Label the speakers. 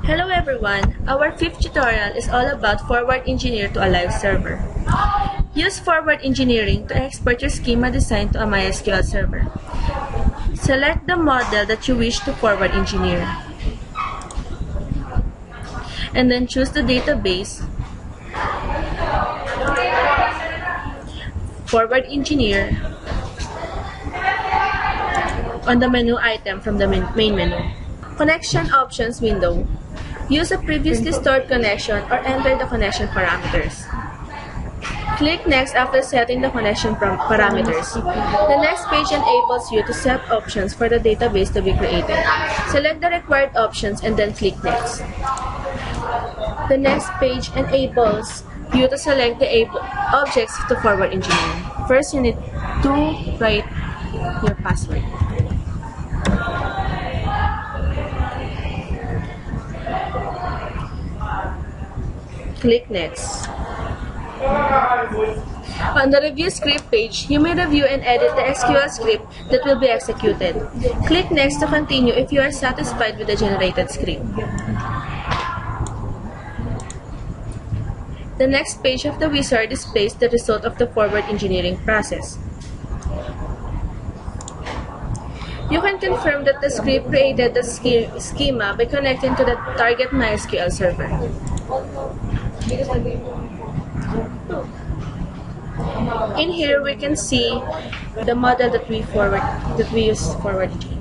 Speaker 1: Hello everyone! Our fifth tutorial is all about forward engineer to a live server. Use forward engineering to export your schema design to a MySQL server. Select the model that you wish to forward engineer. And then choose the database, forward engineer, on the menu item from the main menu. Connection options window. Use a previously stored connection or enter the connection parameters. Click Next after setting the connection parameters. The next page enables you to set options for the database to be created. Select the required options and then click Next. The next page enables you to select the objects to forward engineer. First, you need to write your password. Click Next. On the review script page, you may review and edit the SQL script that will be executed. Click Next to continue if you are satisfied with the generated script. The next page of the wizard displays the result of the forward engineering process. You can confirm that the script created the schema by connecting to the target MySQL server. In here, we can see the model that we use forward engineering.